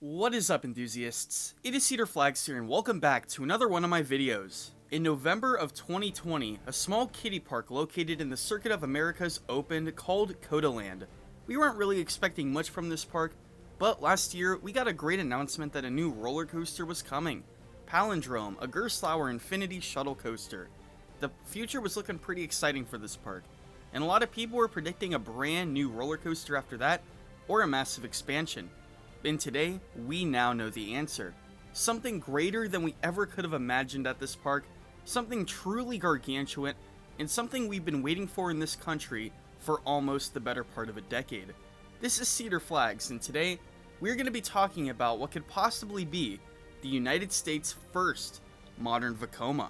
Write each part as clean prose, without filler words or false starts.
What is up, enthusiasts? It is Cedar Flags here and welcome back to another one of my videos. In November of 2020, a small kiddie park located in the Circuit of Americas opened called Cotaland. We weren't really expecting much from this park, but last year we got a great announcement that a new roller coaster was coming. Palindrome, a Gerstlauer Infinity shuttle coaster. The future was looking pretty exciting for this park, and a lot of people were predicting a brand new roller coaster after that, or a massive expansion. And today, we now know the answer. Something greater than we ever could have imagined at this park, something truly gargantuan, and something we've been waiting for in this country for almost the better part of a decade. This is Cedar Flags, and today, we're going to be talking about what could possibly be the United States' first modern Vekoma.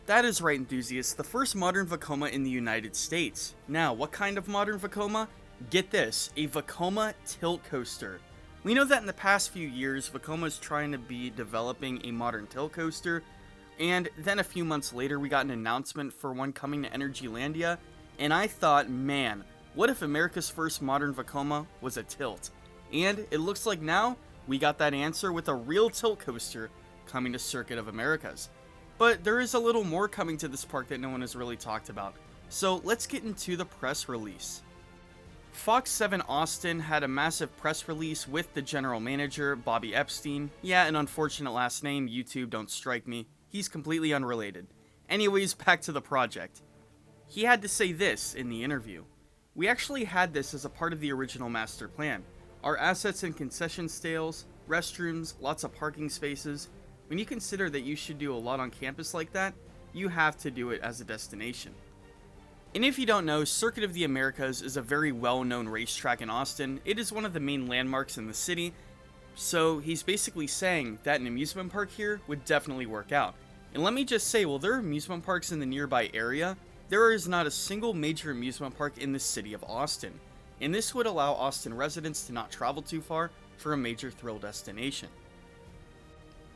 That is right, enthusiasts, the first modern Vekoma in the United States. Now, what kind of modern Vekoma? Get this, a Vekoma tilt coaster. We know that in the past few years, Vekoma is trying to be developing a modern tilt coaster, and then a few months later we got an announcement for one coming to Energylandia, and I thought, man, what if America's first modern Vekoma was a tilt? And it looks like now, we got that answer with a real tilt coaster coming to Circuit of Americas. But there is a little more coming to this park that no one has really talked about, so let's get into the press release. Fox 7 Austin had a massive press release with the general manager, Bobby Epstein. Yeah, an unfortunate last name, YouTube, don't strike me. He's completely unrelated. Anyways, back to the project. He had to say this in the interview. We actually had this as a part of the original master plan. Our assets and concession sales, restrooms, lots of parking spaces. When you consider that you should do a lot on campus like that, you have to do it as a destination. And if you don't know, Circuit of the Americas is a very well-known racetrack in Austin. It is one of the main landmarks in the city, so he's basically saying that an amusement park here would definitely work out. And let me just say, while there are amusement parks in the nearby area, there is not a single major amusement park in the city of Austin. And this would allow Austin residents to not travel too far for a major thrill destination.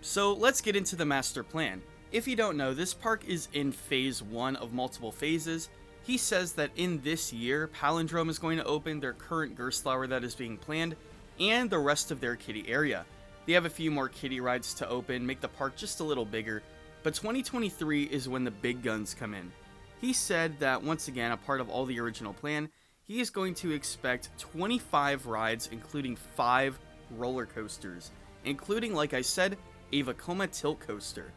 So let's get into the master plan. If you don't know, this park is in phase 1 of multiple phases. He says that in this year, Palindrome is going to open, their current Gerstlauer that is being planned, and the rest of their kiddie area. They have a few more kiddie rides to open, make the park just a little bigger, but 2023 is when the big guns come in. He said that, once again, a part of all the original plan, he is going to expect 25 rides, including 5 roller coasters, including, like I said, a Vekoma tilt coaster.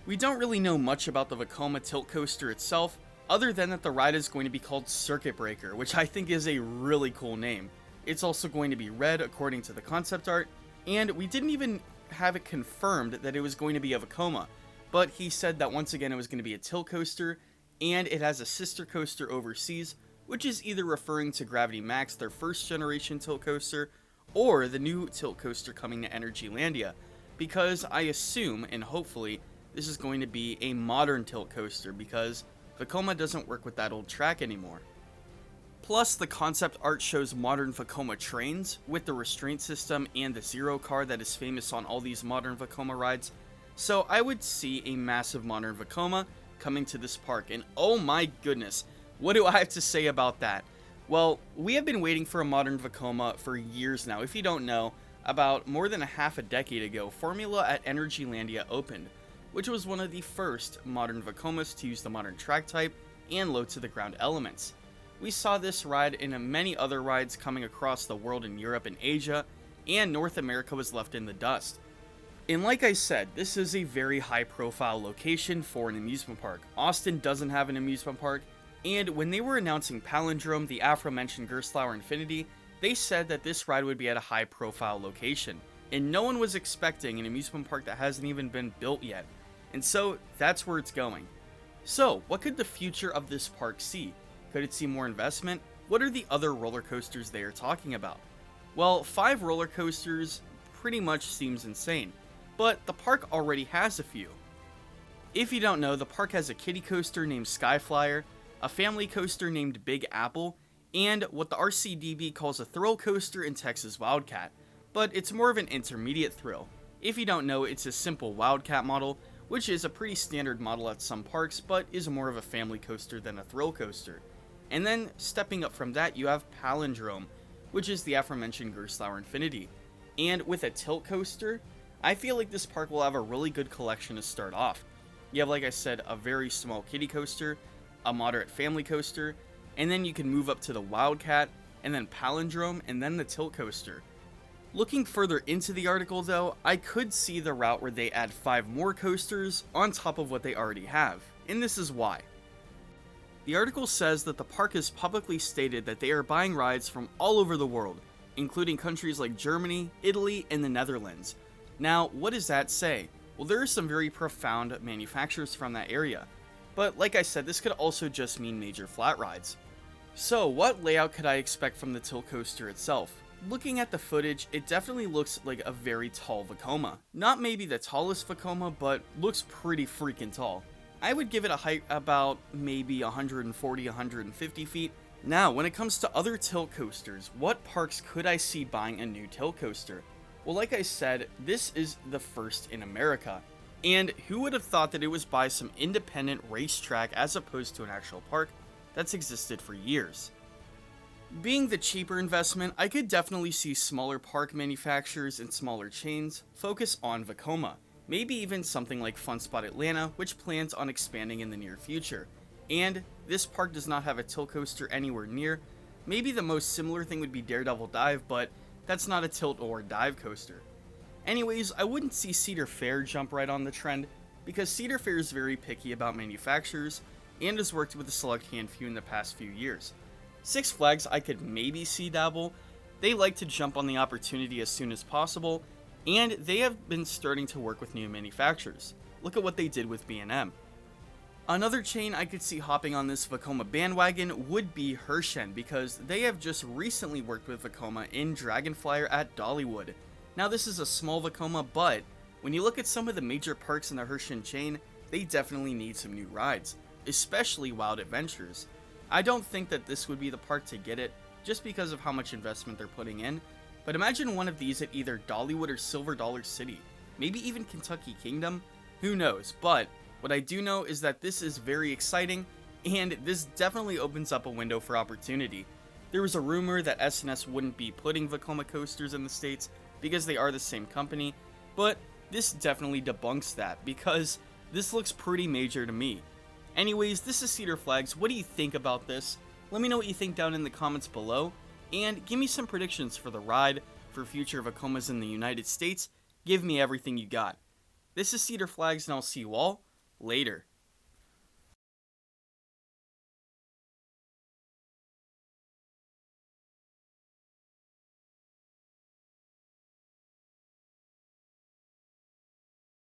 We don't really know much about the Vekoma tilt coaster itself, other than that the ride is going to be called Circuit Breaker, which I think is a really cool name. It's also going to be red according to the concept art, and we didn't even have it confirmed that it was going to be a Vekoma, but he said that once again it was going to be a tilt coaster, and it has a sister coaster overseas, which is either referring to Gravity Max, their first generation tilt coaster, or the new tilt coaster coming to Energylandia, because I assume, and hopefully, this is going to be a modern tilt coaster, because Vekoma doesn't work with that old track anymore. Plus, the concept art shows modern Vekoma trains with the restraint system and the Zero car that is famous on all these modern Vekoma rides. So I would see a massive modern Vekoma coming to this park, and oh my goodness, what do I have to say about that? Well, we have been waiting for a modern Vekoma for years now. If you don't know, about more than a half a decade ago, Formula at Energylandia opened, which was one of the first modern Vekomas to use the modern track type and low to the ground elements. We saw this ride in many other rides coming across the world in Europe and Asia, and North America was left in the dust. And like I said, this is a very high profile location for an amusement park. Austin doesn't have an amusement park, and when they were announcing Palindrome, the aforementioned Gerstlauer Infinity, they said that this ride would be at a high profile location, and no one was expecting an amusement park that hasn't even been built yet. And so, that's where it's going. So, what could the future of this park see? Could it see more investment? What are the other roller coasters they are talking about? Well, 5 roller coasters pretty much seems insane, but the park already has a few. If you don't know, the park has a kiddie coaster named Skyflyer, a family coaster named Big Apple, and what the RCDB calls a thrill coaster in Texas Wildcat, but it's more of an intermediate thrill. If you don't know, it's a simple Wildcat model, which is a pretty standard model at some parks, but is more of a family coaster than a thrill coaster. And then, stepping up from that, you have Palindrome, which is the aforementioned Gerstlauer Infinity. And with a tilt coaster, I feel like this park will have a really good collection to start off. You have, like I said, a very small kiddie coaster, a moderate family coaster, and then you can move up to the Wildcat, and then Palindrome, and then the tilt coaster. Looking further into the article though, I could see the route where they add 5 more coasters on top of what they already have, and this is why. The article says that the park has publicly stated that they are buying rides from all over the world, including countries like Germany, Italy, and the Netherlands. Now, what does that say? Well, there are some very profound manufacturers from that area, but like I said, this could also just mean major flat rides. So, what layout could I expect from the tilt coaster itself? Looking at the footage, it definitely looks like a very tall Vekoma. Not maybe the tallest Vekoma, but looks pretty freaking tall. I would give it a height about maybe 140, 150 feet. Now, when it comes to other tilt coasters, what parks could I see buying a new tilt coaster? Well, like I said, this is the first in America. And who would have thought that it was by some independent racetrack as opposed to an actual park that's existed for years? Being the cheaper investment, I could definitely see smaller park manufacturers and smaller chains focus on Vekoma. Maybe even something like FunSpot Atlanta, which plans on expanding in the near future. And this park does not have a tilt coaster anywhere near. Maybe the most similar thing would be Daredevil Dive, but that's not a tilt or dive coaster. Anyways, I wouldn't see Cedar Fair jump right on the trend, because Cedar Fair is very picky about manufacturers and has worked with a select handful in the past few years. Six Flags I could maybe see dabble. They like to jump on the opportunity as soon as possible, and they have been starting to work with new manufacturers. Look at what they did with B&M. Another chain I could see hopping on this Vekoma bandwagon would be Hershen, because they have just recently worked with Vekoma in Dragonflyer at Dollywood. Now this is a small Vekoma, but when you look at some of the major parks in the Hershen chain, they definitely need some new rides, especially Wild Adventures. I don't think that this would be the park to get it, just because of how much investment they're putting in, but imagine one of these at either Dollywood or Silver Dollar City, maybe even Kentucky Kingdom, who knows, but what I do know is that this is very exciting, and this definitely opens up a window for opportunity. There was a rumor that S&S wouldn't be putting Vekoma coasters in the States because they are the same company, but this definitely debunks that, because this looks pretty major to me. Anyways, this is Cedar Flags. What do you think about this? Let me know what you think down in the comments below, and give me some predictions for the ride, for future Vekomas in the United States. Give me everything you got. This is Cedar Flags, and I'll see you all later.